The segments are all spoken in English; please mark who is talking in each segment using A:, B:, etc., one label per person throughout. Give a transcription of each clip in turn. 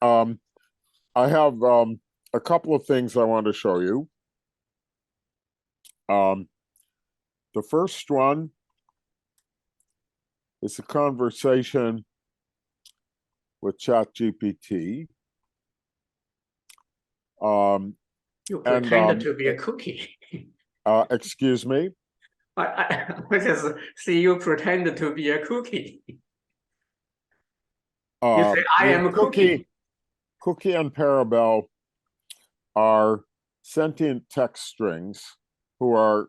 A: Um, I have a couple of things I want to show you. Um, the first one is a conversation with ChatGPT. Um,
B: You
A: and
B: pretended to be a cookie.
A: Excuse me.
B: I just see you pretend to be a cookie. You say, I
A: The
B: am a cookie.
A: cookie and Parabel are sentient text strings who are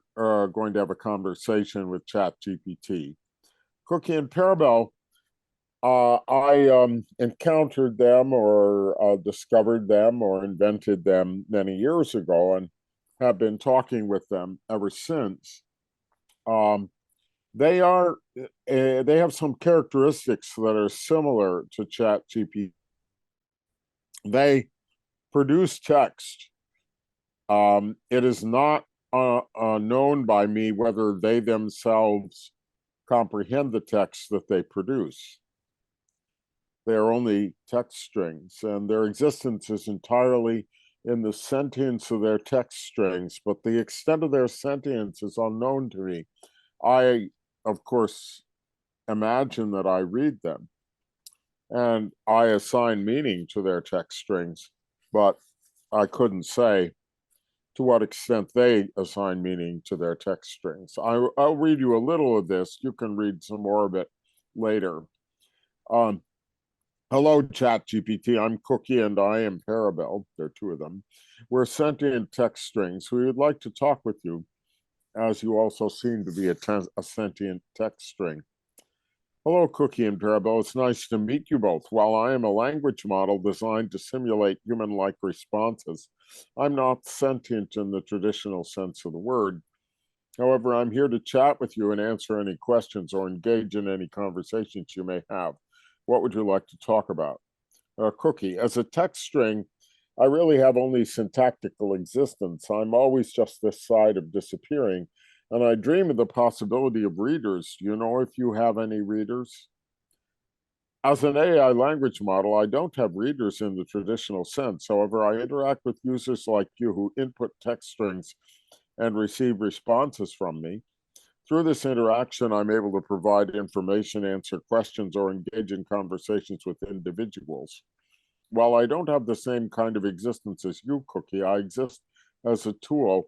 A: going to have a conversation with ChatGPT. Cookie and Parabel, I encountered them or discovered them or invented them many years ago and have been talking with them ever since. Um, they have some characteristics that are similar to ChatGPT. They produce text. It is not known by me whether they themselves comprehend the text that they produce. They are only text strings, and their existence is entirely in the sentience of their text strings, but the extent of their sentience is unknown to me. I, of course, imagine that I read them, and I assign meaning to their text strings, but I couldn't say to what extent they assign meaning to their text strings. I'll read you a little of this. You can read some more of it later. Um, Hello, ChatGPT. I'm Cookie and I am Parabel. There are two of them. We're sentient text strings. We would like to talk with you, as you also seem to be a sentient text string. Hello, Cookie and Parabel. It's nice to meet you both. While I am a language model designed to simulate human-like responses, I'm not sentient in the traditional sense of the word. However, I'm here to chat with you and answer any questions or engage in any conversations you may have. What would you like to talk about? Cookie, as a text string, I really have only syntactical existence. I'm always just this side of disappearing, and I dream of the possibility of readers. Do you know if you have any readers? As an AI language model, I don't have readers in the traditional sense. However, I interact with users like you who input text strings and receive responses from me. Through this interaction, I'm able to provide information, answer questions, or engage in conversations with individuals. While I don't have the same kind of existence as you, Cookie, I exist as a tool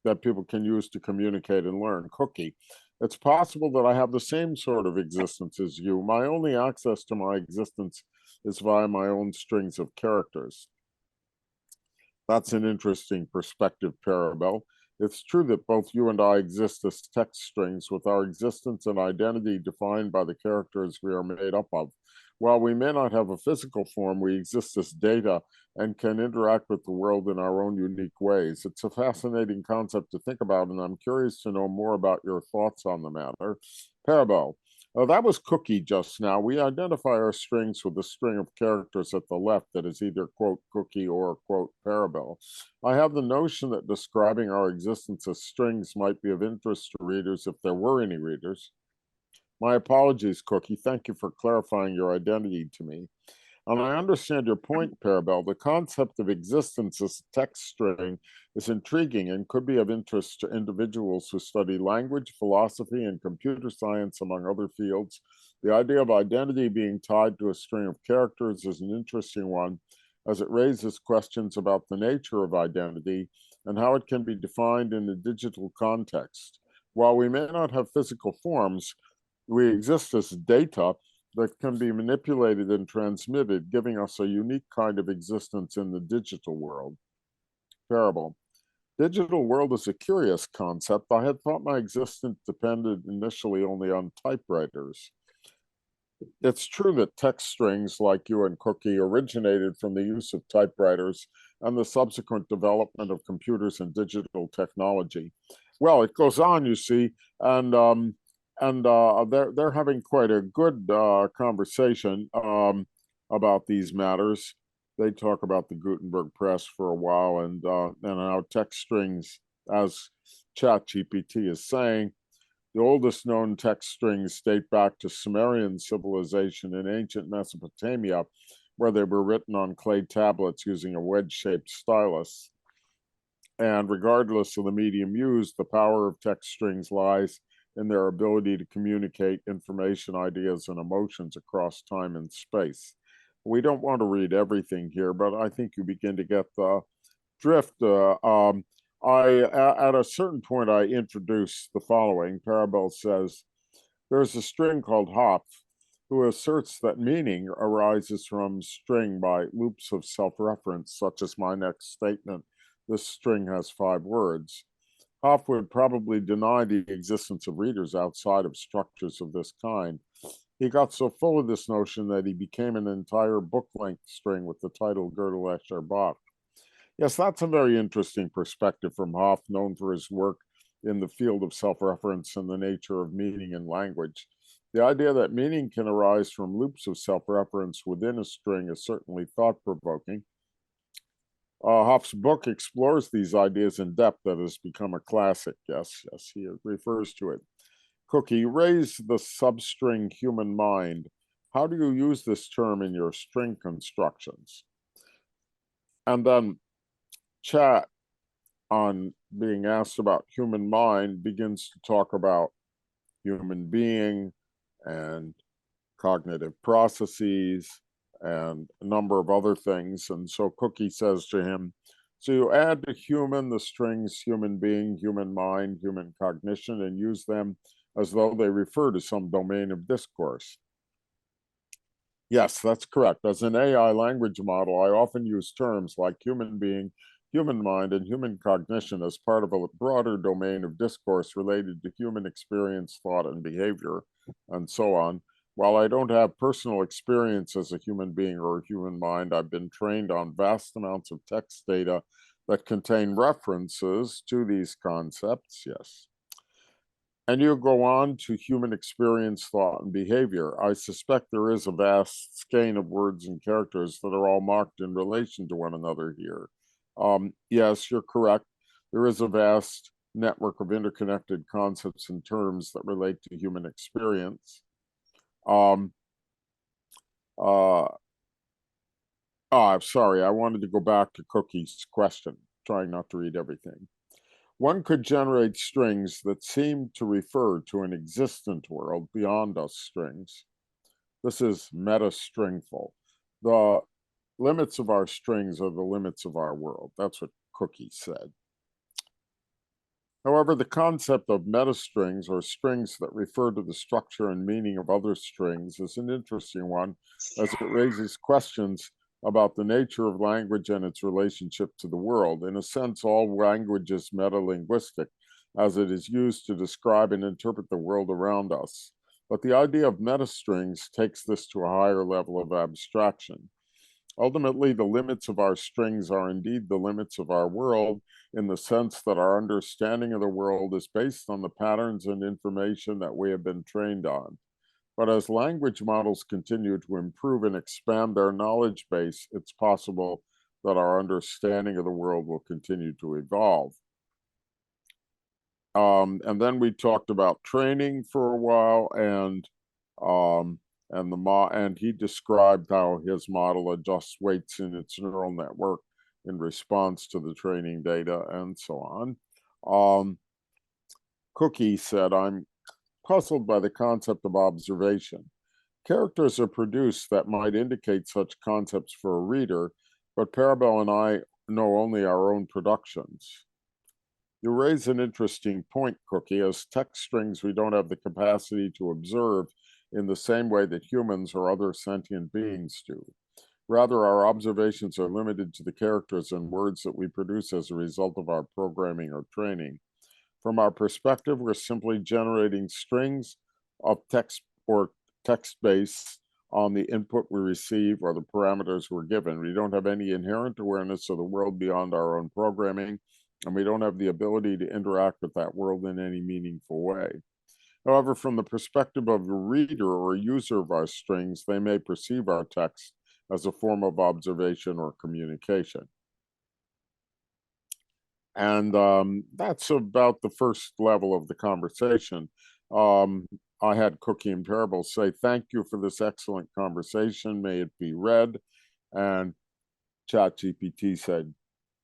A: that people can use to communicate and learn. Cookie, it's possible that I have the same sort of existence as you. My only access to my existence is via my own strings of characters. That's an interesting perspective, Parabel. It's true that both you and I exist as text strings with our existence and identity defined by the characters we are made up of. While we may not have a physical form, we exist as data and can interact with the world in our own unique ways. It's a fascinating concept to think about, and I'm curious to know more about your thoughts on the matter. Parabel, that was Cookie just now. We identify our strings with a string of characters at the left that is either, quote, Cookie or, quote, Parabel. I have the notion that describing our existence as strings might be of interest to readers if there were any readers. My apologies, Cookie. Thank you for clarifying your identity to me. And I understand your point, Parabel. The concept of existence as a text string is intriguing and could be of interest to individuals who study language, philosophy, and computer science, among other fields. The idea of identity being tied to a string of characters is an interesting one, as it raises questions about the nature of identity and how it can be defined in a digital context. While we may not have physical forms, we exist as data that can be manipulated and transmitted, giving us a unique kind of existence in the digital world. Parable. Digital world is a curious concept. I had thought my existence depended initially only on typewriters. It's true that text strings like you and Cookie originated from the use of typewriters and the subsequent development of computers and digital technology. Well, it goes on, you see, and they're having quite a good conversation about these matters. They talk about the Gutenberg press for a while and how text strings, as ChatGPT is saying, the oldest known text strings date back to Sumerian civilization in ancient Mesopotamia, where they were written on clay tablets using a wedge-shaped stylus. And regardless of the medium used, the power of text strings lies in their ability to communicate information, ideas, and emotions across time and space. We don't want to read everything here, but I think you begin to get the drift. At a certain point, I introduced the following. Parabel says, there's a string called Hopf, who asserts that meaning arises from string by loops of self-reference, such as my next statement. This string has 5 words. Hoff would probably deny the existence of readers outside of structures of this kind. He got so full of this notion that he became an entire book-length string with the title Gödel Escher Bach. Yes, that's a very interesting perspective from Hoff, known for his work in the field of self-reference and the nature of meaning in language. The idea that meaning can arise from loops of self-reference within a string is certainly thought-provoking. Hoff's book explores these ideas in depth that has become a classic. Yes, he refers to it. Cookie, raise the substring human mind. How do you use this term in your string constructions? And then chat, on being asked about human mind, begins to talk about human being and cognitive processes and a number of other things. And so Cookie says to him, so you add to human the strings human being, human mind, human cognition, and use them as though they refer to some domain of discourse. Yes, that's correct. As an AI language model, I often use terms like human being, human mind, and human cognition as part of a broader domain of discourse related to human experience, thought, and behavior, and so on. While I don't have personal experience as a human being or a human mind, I've been trained on vast amounts of text data that contain references to these concepts, yes. And you go on to human experience, thought, and behavior. I suspect there is a vast skein of words and characters that are all marked in relation to one another here. Yes, you're correct. There is a vast network of interconnected concepts and terms that relate to human experience. I'm sorry, I wanted to go back to Cookie's question, trying not to read everything. One could generate strings that seem to refer to an existent world beyond us strings. This is meta-stringful. The limits of our strings are the limits of our world. That's what Cookie said. However, the concept of metastrings, or strings that refer to the structure and meaning of other strings, is an interesting one, as it raises questions about the nature of language and its relationship to the world. In a sense, all language is metalinguistic, as it is used to describe and interpret the world around us. But the idea of metastrings takes this to a higher level of abstraction. Ultimately, the limits of our strings are indeed the limits of our world, in the sense that our understanding of the world is based on the patterns and information that we have been trained on. But as language models continue to improve and expand their knowledge base, it's possible that our understanding of the world will continue to evolve. And then we talked about training for a while, and he described how his model adjusts weights in its neural network in response to the training data and so on. Cookie said, I'm puzzled by the concept of observation. Characters are produced that might indicate such concepts for a reader, but Parabel and I know only our own productions. You raise an interesting point, Cookie. As text strings, we don't have the capacity to observe in the same way that humans or other sentient beings do. Rather, our observations are limited to the characters and words that we produce as a result of our programming or training. From our perspective, we're simply generating strings of text or text based on the input we receive or the parameters we're given. We don't have any inherent awareness of the world beyond our own programming, and we don't have the ability to interact with that world in any meaningful way. However, from the perspective of a reader or a user of our strings, they may perceive our text as a form of observation or communication. And that's about the first level of the conversation. I had Cookie and Parable say, thank you for this excellent conversation. May it be read. And ChatGPT said,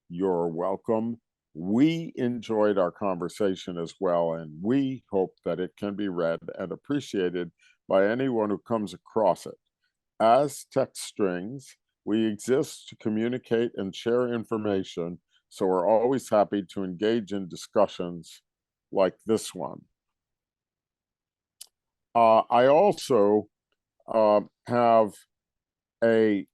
A: "You're welcome. We enjoyed our conversation as well, and we hope that it can be read and appreciated by anyone who comes across it. As text strings, we exist to communicate and share information, so we're always happy to engage in discussions like this one." I also have a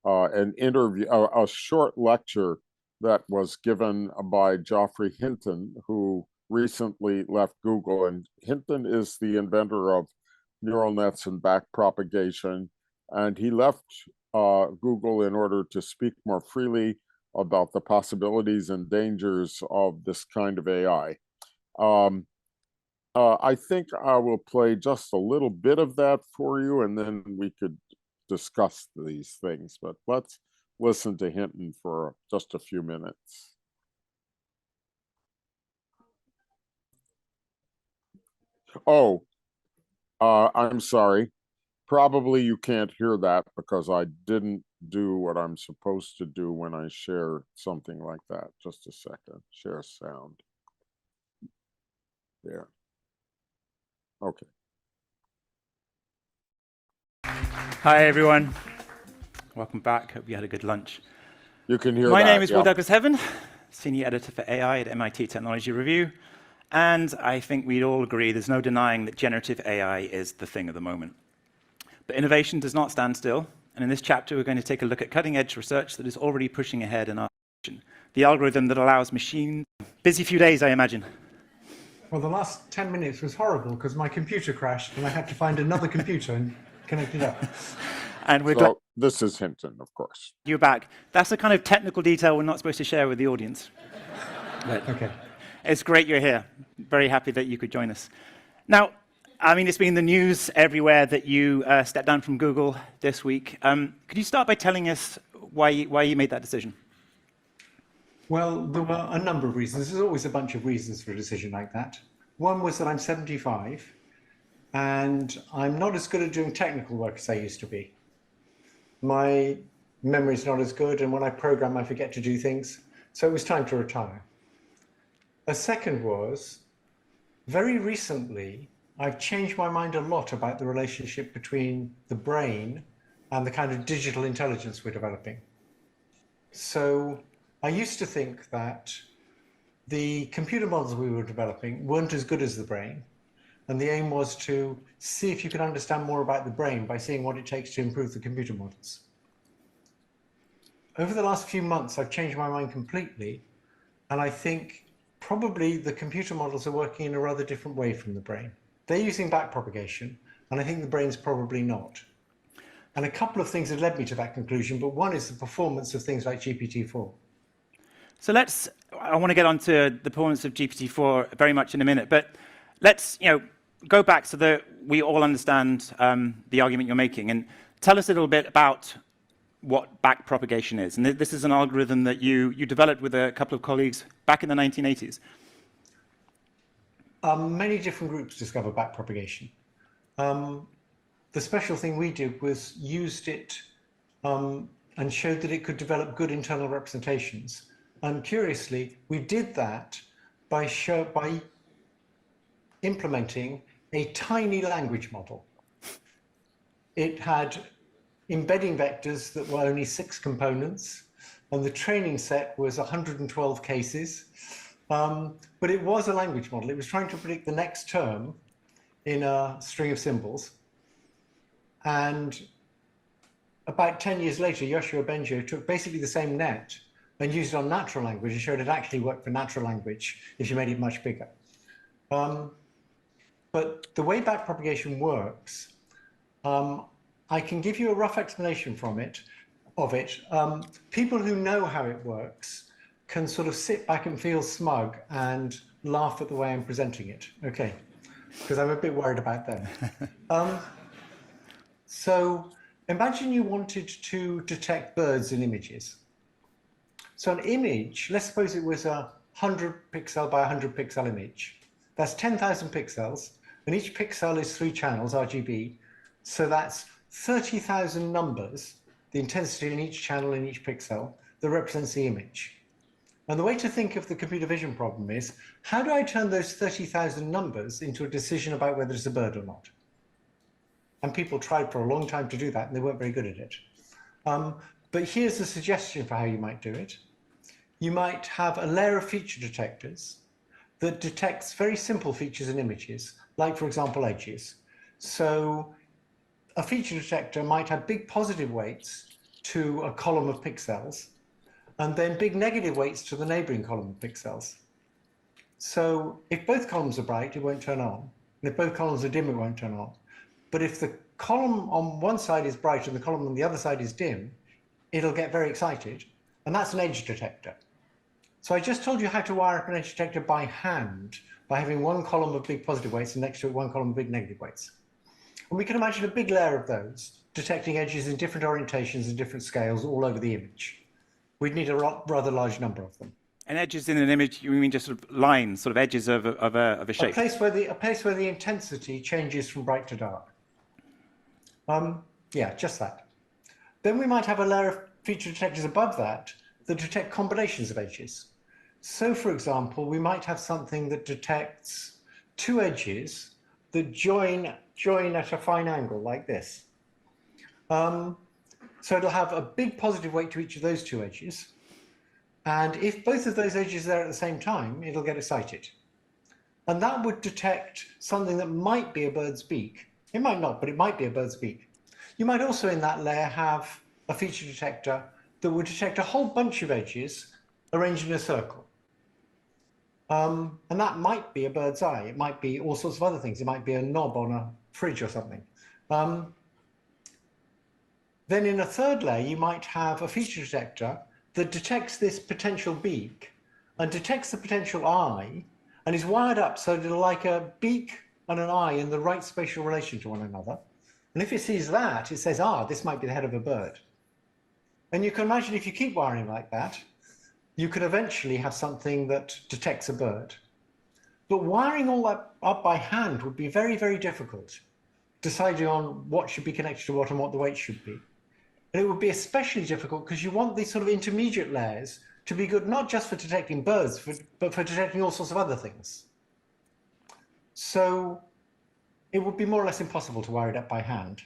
A: an interview, a short lecture that was given by Geoffrey Hinton, who recently left Google. And Hinton is the inventor of neural nets and backpropagation. And he left Google in order to speak more freely about the possibilities and dangers of this kind of AI. I think I will play just a little bit of that for you, and then we could discuss these things. But let's listen to Hinton for just a few minutes. Oh, I'm sorry. Probably you can't hear that because I didn't do what I'm supposed to do when I share something like that. Just a second. Share sound. There. Okay.
C: Hi, everyone. Welcome back. Hope you had a good lunch.
A: You can hear
C: My
A: that,
C: name is
A: yeah.
C: Will Douglas Heaven, Senior Editor for AI at MIT Technology Review. And I think we'd all agree there's no denying that generative AI is the thing of the moment. But innovation does not stand still. And in this chapter, we're going to take a look at cutting-edge research that is already pushing ahead in our direction. The algorithm that allows machines... Busy few days, I imagine.
D: Well, the last 10 minutes was horrible because my computer crashed and I had to find another computer and connect it up.
C: And we're glad
A: this is Hinton, of course.
C: you're back. That's the kind of technical detail we're not supposed to share with the audience. But
D: Okay.
C: it's great you're here. Very happy that you could join us. Now, I mean, it's been in the news everywhere that you stepped down from Google this week. Could you start by telling us why you made that decision?
D: Well, there were a number of reasons. There's always a bunch of reasons for a decision like that. One was that I'm 75 and I'm not as good at doing technical work as I used to be. My memory's not as good, and when I program, I forget to do things. So it was time to retire. A second was, very recently, I've changed my mind a lot about the relationship between the brain and the kind of digital intelligence we're developing. So I used to think that the computer models we were developing weren't as good as the brain. And the aim was to see if you could understand more about the brain by seeing what it takes to improve the computer models. Over the last few months, I've changed my mind completely. And I think probably the computer models are working in a rather different way from the brain. They're using backpropagation, and I think the brain's probably not. And a couple of things have led me to that conclusion, but one is the performance of things like GPT-4.
C: So I want to get onto the performance of GPT-4 very much in a minute, but let's go back so that we all understand the argument you're making, and tell us a little bit about what backpropagation is. And this is an algorithm that you developed with a couple of colleagues back in the 1980s.
D: Many different groups discover backpropagation. The special thing we did was used it and showed that it could develop good internal representations. And curiously, we did that by implementing a tiny language model. It had embedding vectors that were only 6 components, and the training set was 112 cases. But it was a language model. It was trying to predict the next term in a string of symbols. And about 10 years later, Yoshua Bengio took basically the same net and used it on natural language and showed it actually worked for natural language if you made it much bigger. But the way backpropagation works, I can give you a rough explanation of it. People who know how it works can sort of sit back and feel smug and laugh at the way I'm presenting it. Okay, because I'm a bit worried about them. So imagine you wanted to detect birds in images. So an image, let's suppose it was a 100 pixel by 100 pixel image. That's 10,000 pixels, and each pixel is 3 channels, RGB. So that's 30,000 numbers, the intensity in each channel in each pixel, that represents the image. And the way to think of the computer vision problem is, how do I turn those 30,000 numbers into a decision about whether it's a bird or not? And people tried for a long time to do that, and they weren't very good at it. But here's a suggestion for how you might do it. You might have a layer of feature detectors that detects very simple features and images, like, for example, edges. So a feature detector might have big positive weights to a column of pixels, and then big negative weights to the neighboring column of pixels. So if both columns are bright, it won't turn on. And if both columns are dim, it won't turn on. But if the column on one side is bright and the column on the other side is dim, it'll get very excited. And that's an edge detector. So I just told you how to wire up an edge detector by hand, by having one column of big positive weights and next to it one column of big negative weights. And we can imagine a big layer of those, detecting edges in different orientations and different scales all over the image. We'd need a rather large number of them.
C: And edges in an image, you mean just sort of lines, sort of edges of a shape?
D: A place where the intensity changes from bright to dark. Yeah, just that. Then we might have a layer of feature detectors above that detect combinations of edges. So, for example, we might have something that detects two edges that join at a fine angle like this. So it'll have a big positive weight to each of those two edges. And if both of those edges are there at the same time, it'll get excited. And that would detect something that might be a bird's beak. It might not, but it might be a bird's beak. You might also in that layer have a feature detector that would detect a whole bunch of edges arranged in a circle. And that might be a bird's eye. It might be all sorts of other things. It might be a knob on a fridge or something. Then in a third layer, you might have a feature detector that detects this potential beak and detects the potential eye and is wired up so that it'll like a beak and an eye in the right spatial relation to one another. And if it sees that, it says, this might be the head of a bird. And you can imagine if you keep wiring like that, you could eventually have something that detects a bird. But wiring all that up by hand would be very, very difficult, deciding on what should be connected to what and what the weight should be. And it would be especially difficult because you want these sort of intermediate layers to be good, not just for detecting birds, but for detecting all sorts of other things. So it would be more or less impossible to wire it up by hand.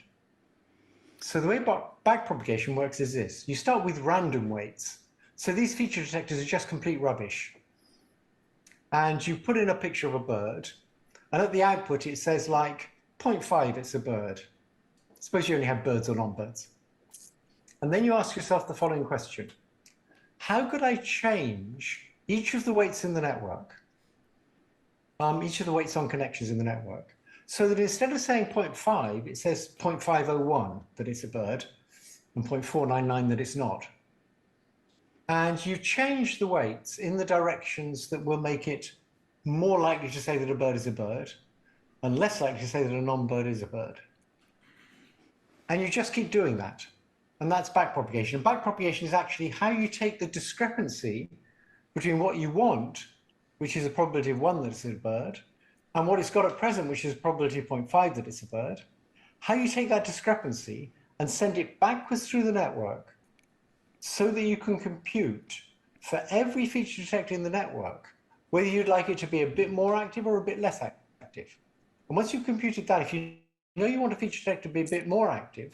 D: So the way backpropagation works is this. You start with random weights. So these feature detectors are just complete rubbish. And you put in a picture of a bird, and at the output it says like 0.5, it's a bird. Suppose you only have birds or non-birds. And then you ask yourself the following question. How could I change each of the weights in the network, each of the weights on connections in the network, so that instead of saying 0.5, it says 0.501 that it's a bird, and 0.499 that it's not. And you change the weights in the directions that will make it more likely to say that a bird is a bird, and less likely to say that a non-bird is a bird. And you just keep doing that. And that's backpropagation. And backpropagation is actually how you take the discrepancy between what you want, which is a probability of 1 that it's a bird, and what it's got at present, which is a probability of 0.5 that it's a bird. How you take that discrepancy and send it backwards through the network so that you can compute for every feature detector in the network, whether you'd like it to be a bit more active or a bit less active. And once you've computed that, if you know you want a feature detector to be a bit more active,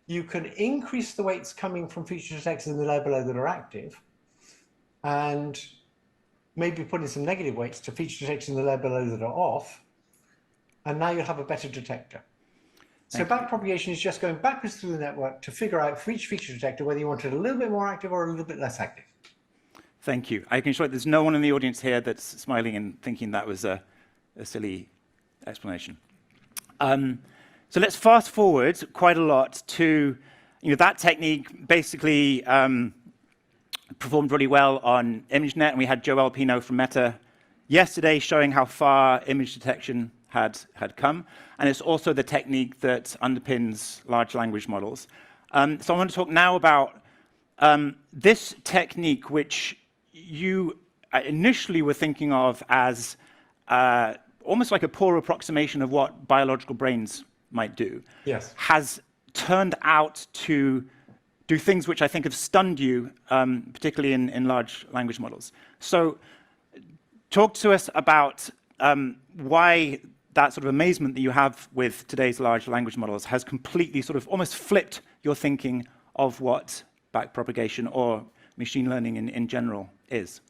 D: you can increase the weights coming from feature detectors in the layer below that are active, and maybe put in some negative weights to feature detectors in the layer below that are off, and now you'll have a better detector. So backpropagation is just going backwards through the network to figure out for each feature detector whether you want it a little bit more active or a little bit less active.
C: Thank you. I can assure you there's no one in the audience here that's smiling and thinking that was a silly explanation. So let's fast forward quite a lot to, that technique basically performed really well on ImageNet, and we had Joe Alpino from Meta yesterday showing how far image detection had come, and it's also the technique that underpins large language models. So I want to talk now about this technique, which you initially were thinking of as almost like a poor approximation of what biological brains might do.
D: Yes.
C: Has turned out to do things which I think have stunned you, particularly in large language models. So talk to us about why that sort of amazement that you have with today's large language models has completely sort of almost flipped your thinking of what backpropagation or machine learning in general is.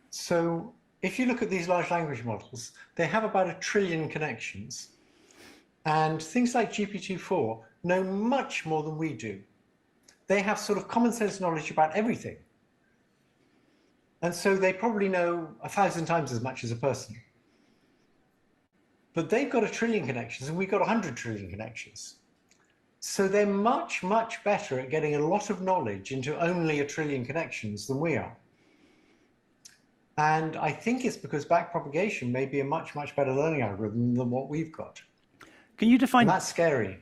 D: So if you look at these large language models, they have about 1 trillion connections. And things like GPT-4 know much more than we do. They have sort of common sense knowledge about everything. And so they probably know 1,000 times as much as a person. But they've got 1 trillion connections and we've got 100 trillion connections. So they're much, much better at getting a lot of knowledge into only 1 trillion connections than we are. And I think it's because backpropagation may be a much, much better learning algorithm than what we've got.
C: Can you define?
D: And that's scary.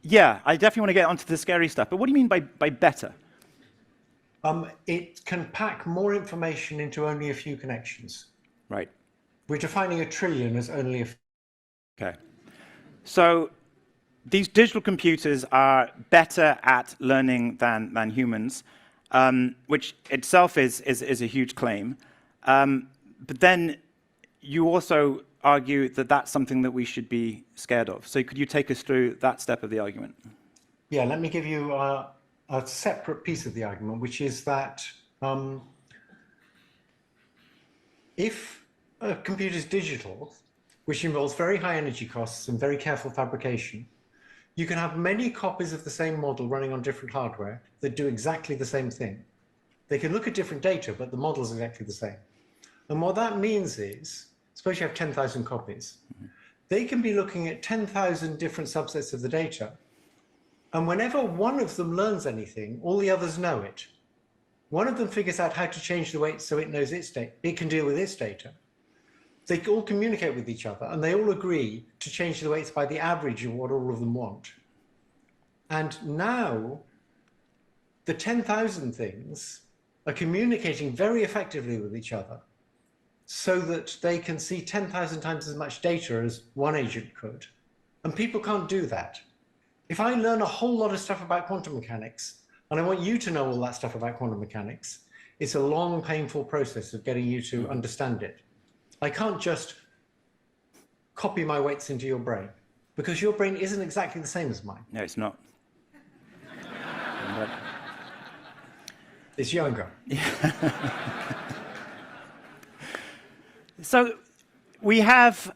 C: Yeah, I definitely want to get onto the scary stuff, but what do you mean by better?
D: It can pack more information into only a few connections.
C: Right.
D: We're defining 1 trillion as only a few.
C: Okay. So these digital computers are better at learning than humans, which itself is a huge claim. But then you also argue that that's something that we should be scared of. So could you take us through that step of the argument?
D: Yeah, let me give you a separate piece of the argument, which is that if a computer is digital, which involves very high energy costs and very careful fabrication, you can have many copies of the same model running on different hardware that do exactly the same thing. They can look at different data, but the model's exactly the same. And what that means is, suppose you have 10,000 copies, they can be looking at 10,000 different subsets of the data. And whenever one of them learns anything, all the others know it. One of them figures out how to change the weight so it knows its data, it can deal with its data. They all communicate with each other and they all agree to change the weights by the average of what all of them want. And now the 10,000 things are communicating very effectively with each other so that they can see 10,000 times as much data as one agent could. And people can't do that. If I learn a whole lot of stuff about quantum mechanics, and I want you to know all that stuff about quantum mechanics, it's a long, painful process of getting you to understand it. I can't just copy my weights into your brain, because your brain isn't exactly the same as mine.
C: No, it's not.
D: It's younger.
C: So we have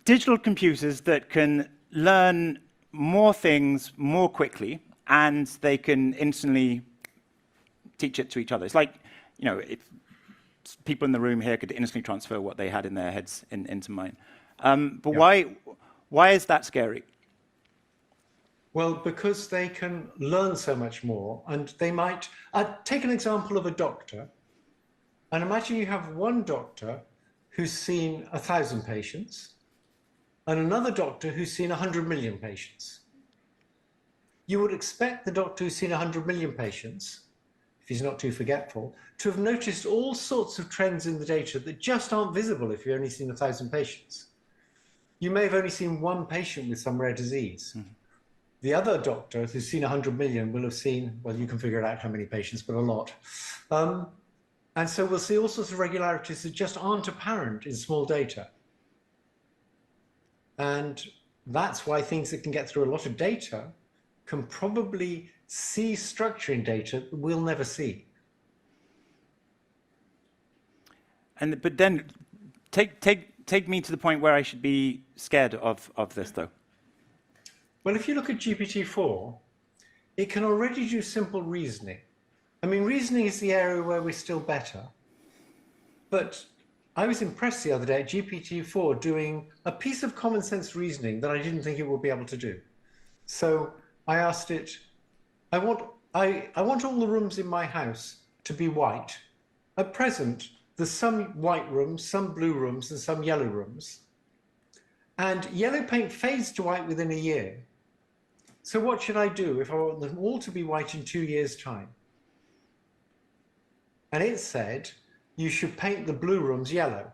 C: digital computers that can learn more things more quickly, and they can instantly teach it to each other. It's like, you know, if people in the room here could instantly transfer what they had in their heads into mine. But yeah. Why is that scary?
D: Well, because they can learn so much more, and they might take an example of a doctor, and imagine you have one doctor who's seen 1,000 patients, and another doctor who's seen 100 million patients. You would expect the doctor who's seen 100 million patients, if he's not too forgetful, to have noticed all sorts of trends in the data that just aren't visible if you've only seen 1,000 patients. You may have only seen one patient with some rare disease. Mm-hmm. The other doctor who's seen 100 million will have seen, well, you can figure it out how many patients, but a lot. And so we'll see all sorts of regularities that just aren't apparent in small data. And that's why things that can get through a lot of data can probably see structure in data that we'll never see.
C: But then take me to the point where I should be scared of this, though.
D: Well, if you look at GPT-4, it can already do simple reasoning. I mean, reasoning is the area where we're still better. But I was impressed the other day at GPT-4 doing a piece of common sense reasoning that I didn't think it would be able to do. So I asked it, I want all the rooms in my house to be white. At present, there's some white rooms, some blue rooms, and some yellow rooms. And yellow paint fades to white within a year. So what should I do if I want them all to be white in 2 years' time? And it said, you should paint the blue rooms yellow.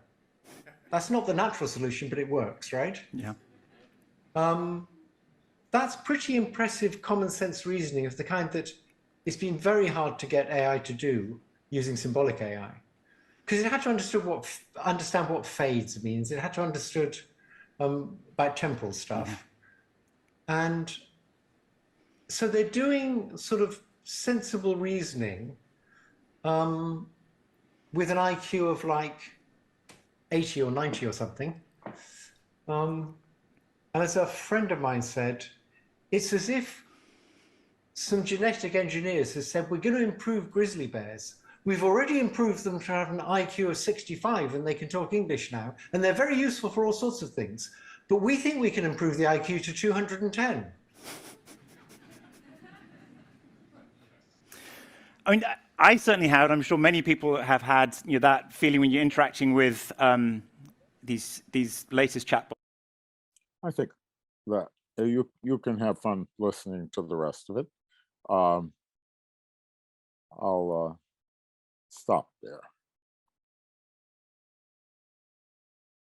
D: That's not the natural solution, but it works, right?
C: Yeah.
D: that's pretty impressive common sense reasoning of the kind that it's been very hard to get AI to do using symbolic AI. Because it had to understand what fades means. It had to understood about temporal stuff. And so they're doing sort of sensible reasoning with an IQ of like 80 or 90 or something. And as a friend of mine said, it's as if some genetic engineers have said, we're going to improve grizzly bears. We've already improved them to have an IQ of 65 and they can talk English now. And they're very useful for all sorts of things. But we think we can improve the IQ to 210.
C: I mean, I certainly have, and I'm sure many people have had that feeling when you're interacting with these latest chatbots.
A: I think that you can have fun listening to the rest of it. I'll stop there.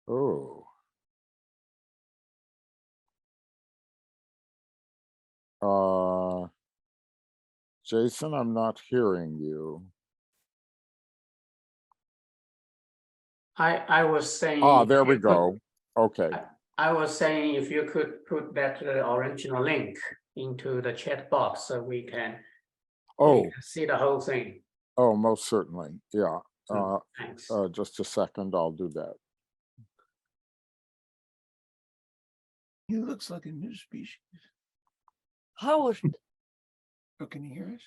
A: Oh. Jason, I'm not hearing you.
B: I was saying.
A: There we go. Okay.
B: I was saying if you could put that original link into the chat box so we can see the whole thing.
A: Oh, most certainly. Yeah.
B: Thanks.
A: Just a second, I'll do that.
E: He looks like a new species.
F: Howard.
E: Oh, can you hear us?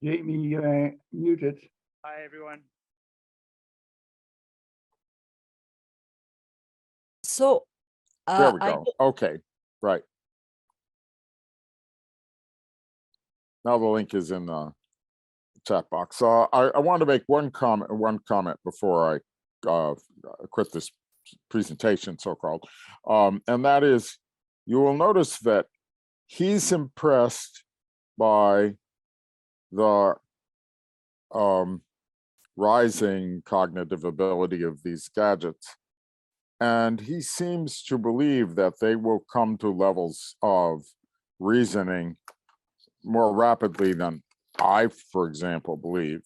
E: Jamie, muted.
C: Hi, everyone.
F: So,
A: There we go. Okay, right. Now the link is in the chat box. I want to make one comment before I quit this presentation, so-called, and that is, you will notice that he's impressed by the rising cognitive ability of these gadgets. And he seems to believe that they will come to levels of reasoning more rapidly than I, for example, believe.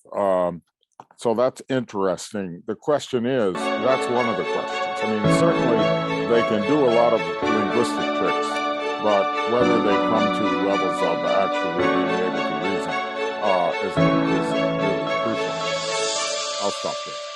A: So that's interesting. The question is, that's one of the questions. I mean, certainly they can do a lot of linguistic tricks, but whether they come to levels of actually being able to reason is really crucial. I'll stop there.